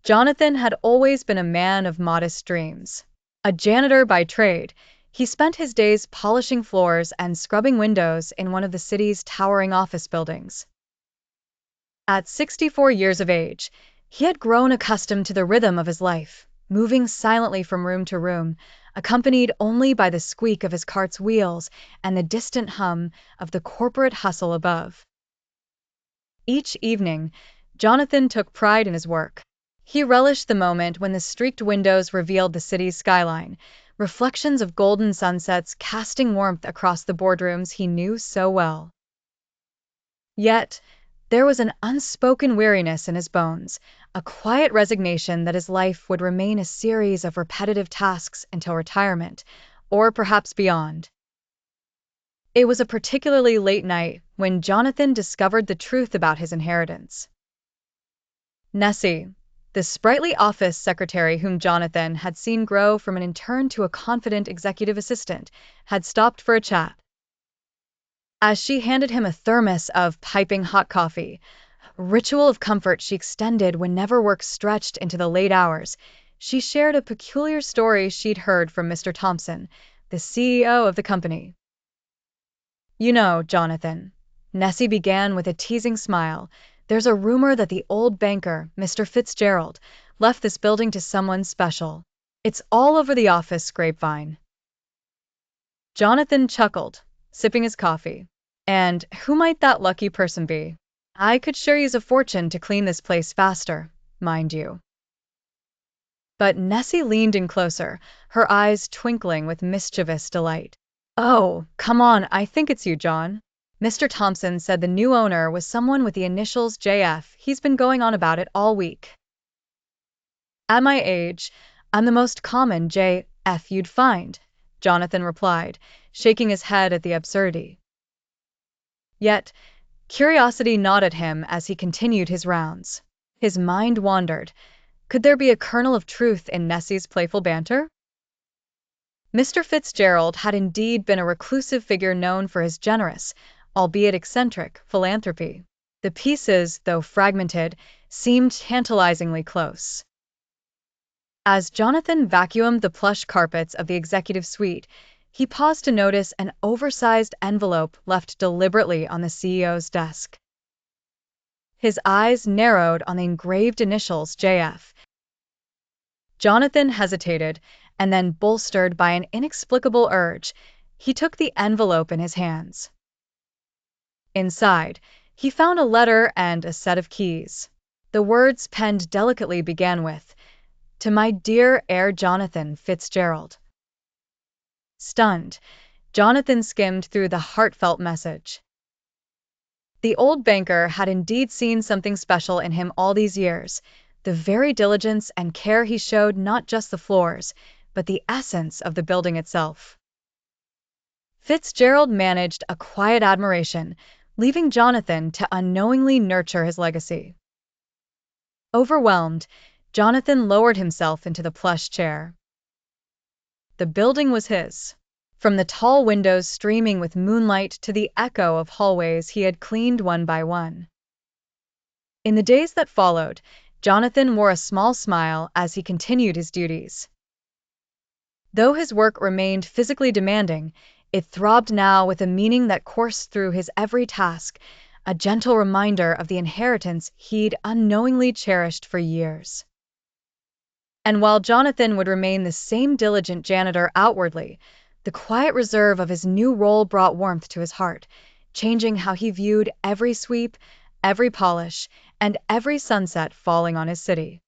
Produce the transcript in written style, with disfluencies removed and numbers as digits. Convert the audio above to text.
Jonathan had always been a man of modest dreams. A janitor by trade, he spent his days polishing floors and scrubbing windows in one of the city's towering office buildings. At 64 years of age, he had grown accustomed to the rhythm of his life, moving silently from room to room, accompanied only by the squeak of his cart's wheels and the distant hum of the corporate hustle above. Each evening, Jonathan took pride in his work. He relished the moment when the streaked windows revealed the city's skyline, reflections of golden sunsets casting warmth across the boardrooms he knew so well. Yet, there was an unspoken weariness in his bones, a quiet resignation that his life would remain a series of repetitive tasks until retirement, or perhaps beyond. It was a particularly late night when Jonathan discovered the truth about his inheritance. Nessie, the sprightly office secretary whom Jonathan had seen grow from an intern to a confident executive assistant, had stopped for a chat. As she handed him a thermos of piping hot coffee, a ritual of comfort she extended whenever work stretched into the late hours, she shared a peculiar story she'd heard from Mr. Thompson, the CEO of the company. "You know, Jonathan," Nessie began with a teasing smile, "there's a rumor that the old banker, Mr. Fitzgerald, left this building to someone special. It's all over the office grapevine." Jonathan chuckled, sipping his coffee. "And who might that lucky person be? I could sure use a fortune to clean this place faster, mind you." But Nessie leaned in closer, her eyes twinkling with mischievous delight. "Oh, come on, I think it's you, John. Mr. Thompson said the new owner was someone with the initials JF. He's been going on about it all week." "At my age, I'm the most common JF you'd find," Jonathan replied, shaking his head at the absurdity. Yet, curiosity gnawed at him as he continued his rounds. His mind wandered. Could there be a kernel of truth in Nessie's playful banter? Mr. Fitzgerald had indeed been a reclusive figure known for his generous, albeit eccentric, philanthropy. The pieces, though fragmented, seemed tantalizingly close. As Jonathan vacuumed the plush carpets of the executive suite, he paused to notice an oversized envelope left deliberately on the CEO's desk. His eyes narrowed on the engraved initials JF. Jonathan hesitated, and then, bolstered by an inexplicable urge, he took the envelope in his hands. Inside, he found a letter and a set of keys. The words penned delicately began with, "To my dear heir Jonathan Fitzgerald." Stunned, Jonathan skimmed through the heartfelt message. The old banker had indeed seen something special in him all these years, the very diligence and care he showed not just the floors, but the essence of the building itself. Fitzgerald managed a quiet admiration, leaving Jonathan to unknowingly nurture his legacy. Overwhelmed, Jonathan lowered himself into the plush chair. The building was his. From the tall windows streaming with moonlight to the echo of hallways he had cleaned one by one. In the days that followed, Jonathan wore a small smile as he continued his duties. Though his work remained physically demanding, it throbbed now with a meaning that coursed through his every task, a gentle reminder of the inheritance he'd unknowingly cherished for years. And while Jonathan would remain the same diligent janitor outwardly, the quiet reserve of his new role brought warmth to his heart, changing how he viewed every sweep, every polish, and every sunset falling on his city.